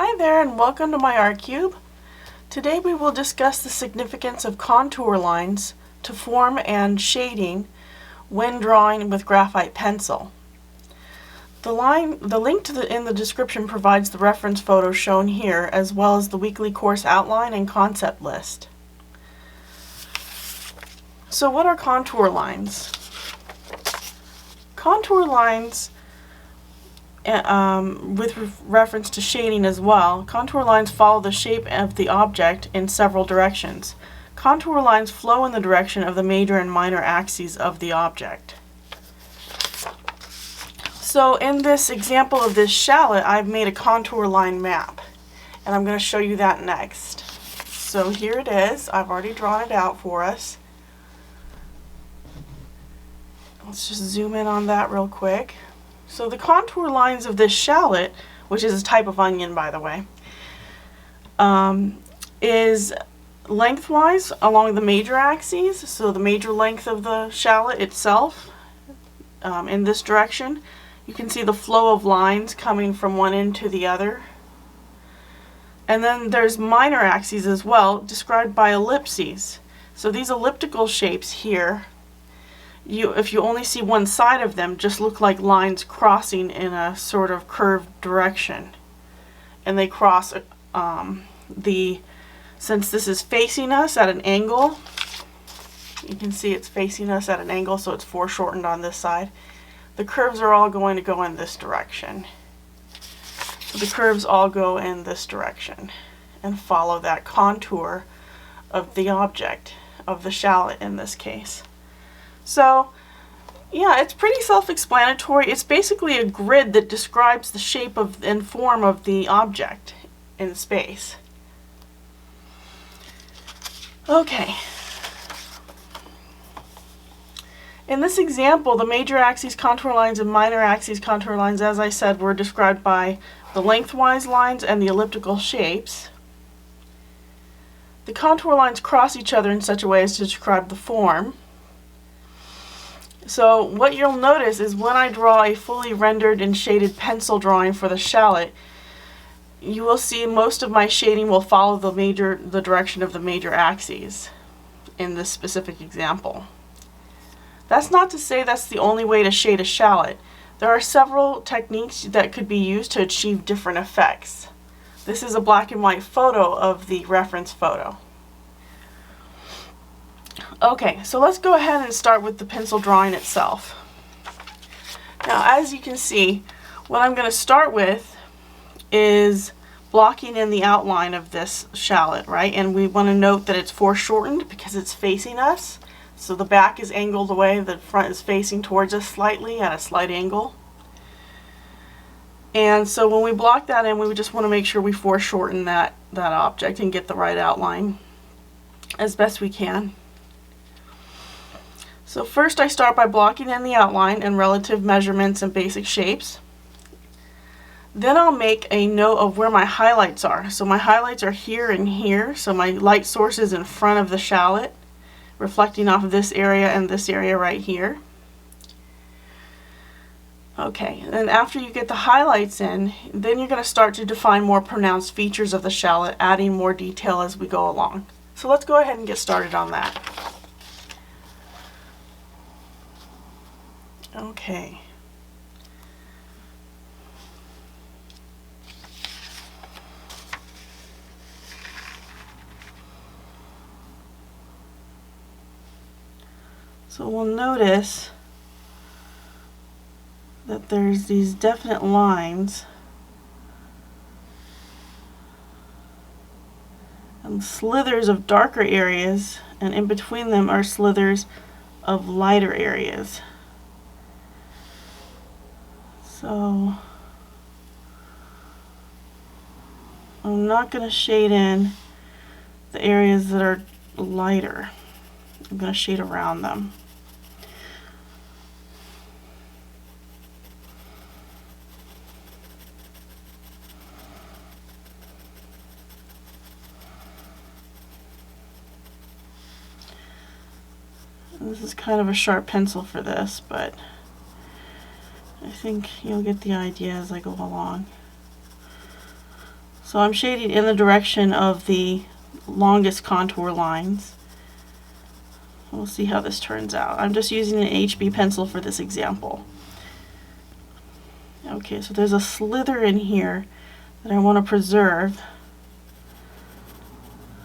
Hi there and welcome to MyArtCube. Today we will discuss the significance of contour lines to form and shading when drawing with graphite pencil. The link in the description provides the reference photo shown here, as well as the weekly course outline and concept list. So what are contour lines? Contour lines, with reference to shading as well, contour lines follow the shape of the object in several directions. Contour lines flow in the direction of the major and minor axes of the object. So in this example of this shallot, I've made a contour line map, and I'm going to show you that next. So here it is. I've already drawn it out for us. Let's just zoom in on that real quick. So the contour lines of this shallot, which is a type of onion by the way, is lengthwise along the major axes, so the major length of the shallot itself in this direction. You can see the flow of lines coming from one end to the other. And then there's minor axes as well, described by ellipses. So these elliptical shapes here, if you only see one side of them, just look like lines crossing in a sort of curved direction. And they cross since this is facing us at an angle, you can see it's facing us at an angle, so it's foreshortened on this side. The curves are all going to go in this direction. So the curves all go in this direction and follow that contour of the object, of the shallot in this case. So yeah, it's pretty self-explanatory. It's basically a grid that describes the shape of and form of the object in space. Okay. In this example, the major axes contour lines and minor axes contour lines, as I said, were described by the lengthwise lines and the elliptical shapes. The contour lines cross each other in such a way as to describe the form. So what you'll notice is when I draw a fully rendered and shaded pencil drawing for the shallot, you will see most of my shading will follow the direction of the major axes in this specific example. That's not to say that's the only way to shade a shallot. There are several techniques that could be used to achieve different effects. This is a black and white photo of the reference photo. Okay, so let's go ahead and start with the pencil drawing itself. Now, as you can see, what I'm going to start with is blocking in the outline of this shallot, right? And we want to note that it's foreshortened because it's facing us. So the back is angled away, the front is facing towards us slightly at a slight angle. And so when we block that in, we just want to make sure we foreshorten that object and get the right outline as best we can. So first I start by blocking in the outline and relative measurements and basic shapes. Then I'll make a note of where my highlights are. So my highlights are here and here, so my light source is in front of the shallot, reflecting off of this area and this area right here. Okay, and after you get the highlights in, then you're going to start to define more pronounced features of the shallot, adding more detail as we go along. So let's go ahead and get started on that. Okay. So we'll notice that there's these definite lines and slithers of darker areas, and in between them are slithers of lighter areas. So I'm not going to shade in the areas that are lighter. I'm going to shade around them. This is kind of a sharp pencil for this, but I think you'll get the idea as I go along. So I'm shading in the direction of the longest contour lines. We'll see how this turns out. I'm just using an HB pencil for this example. Okay, so there's a slither in here that I want to preserve.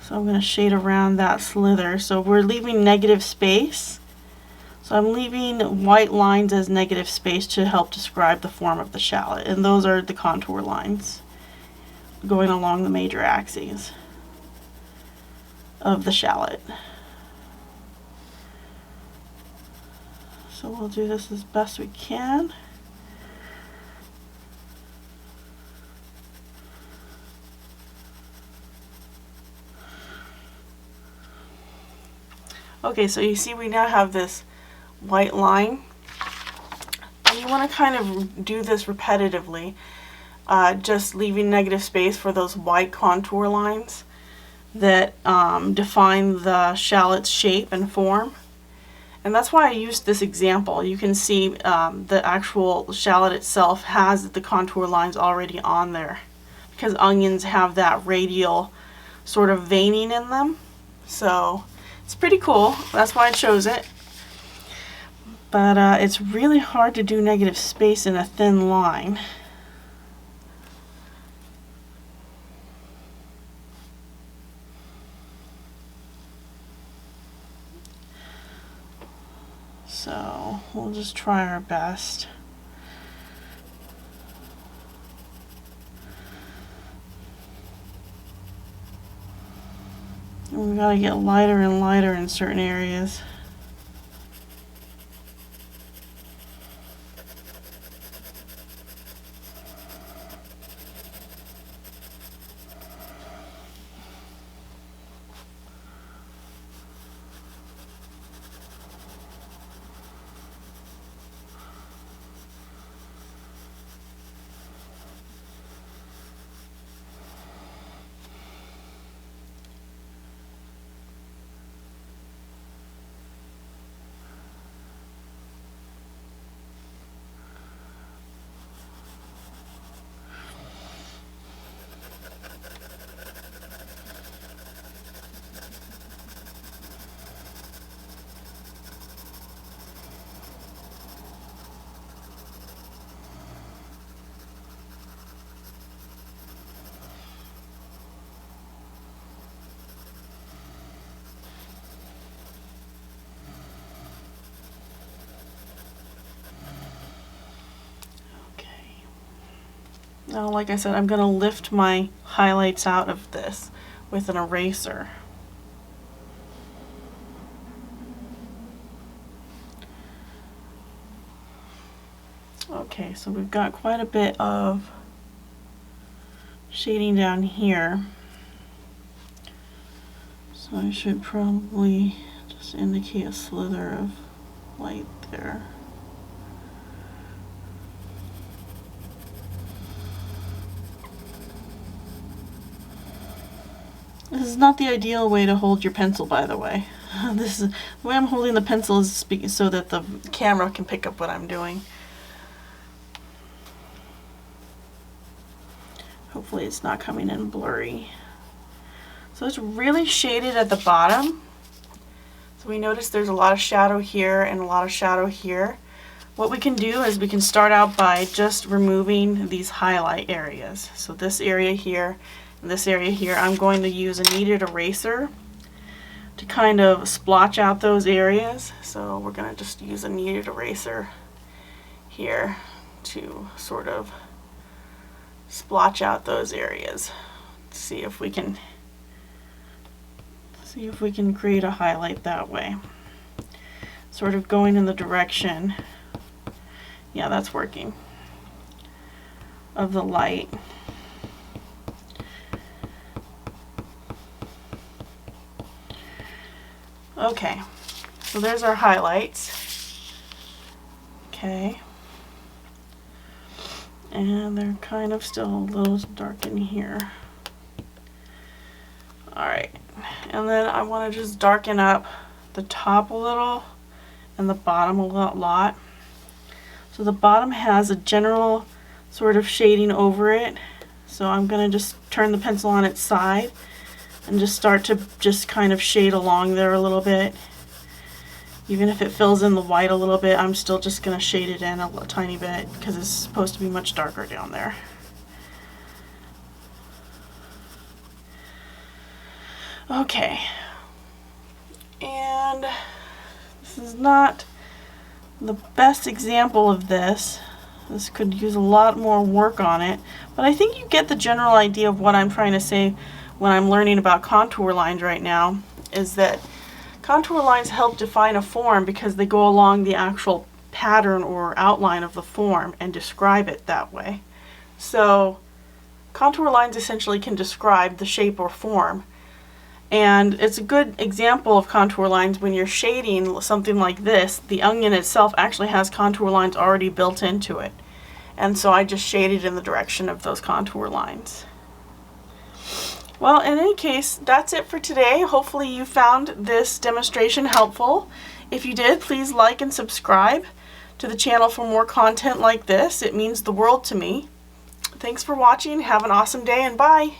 So I'm going to shade around that slither. So we're leaving negative space. So I'm leaving white lines as negative space to help describe the form of the shallot. And those are the contour lines going along the major axes of the shallot. So we'll do this as best we can. Okay, so you see we now have this white line. And you want to kind of do this repetitively, just leaving negative space for those white contour lines that define the shallot's shape and form. And that's why I used this example. You can see the actual shallot itself has the contour lines already on there, because onions have that radial sort of veining in them. So it's pretty cool. That's why I chose it. But it's really hard to do negative space in a thin line. So we'll just try our best. And we gotta get lighter and lighter in certain areas. Now, like I said, I'm going to lift my highlights out of this with an eraser. Okay, so we've got quite a bit of shading down here. So I should probably just indicate a slither of light there. This is not the ideal way to hold your pencil, by the way. This is the way I'm holding the pencil is so that the camera can pick up what I'm doing. Hopefully it's not coming in blurry. So it's really shaded at the bottom. So we notice there's a lot of shadow here and a lot of shadow here. What we can do is we can start out by just removing these highlight areas. So this area here and this area here, I'm going to use a kneaded eraser to kind of splotch out those areas. So we're going to just use a kneaded eraser here to sort of splotch out those areas. See if we can create a highlight that way. Sort of going in the direction, yeah, that's working, of the light. Okay, so there's our highlights. Okay. And they're kind of still a little dark in here. Alright, and then I want to just darken up the top a little and the bottom a lot. So the bottom has a general sort of shading over it. So I'm going to just turn the pencil on its side and just start to just kind of shade along there a little bit. Even if it fills in the white a little bit, I'm still just going to shade it in a tiny bit because it's supposed to be much darker down there. Okay, and this is not the best example of this. This could use a lot more work on it, but I think you get the general idea of what I'm trying to say when I'm learning about contour lines right now, is that contour lines help define a form because they go along the actual pattern or outline of the form and describe it that way. So contour lines essentially can describe the shape or form. And it's a good example of contour lines when you're shading something like this. The onion itself actually has contour lines already built into it. And so I just shaded in the direction of those contour lines. Well, in any case, that's it for today. Hopefully you found this demonstration helpful. If you did, please like and subscribe to the channel for more content like this. It means the world to me. Thanks for watching. Have an awesome day, and bye.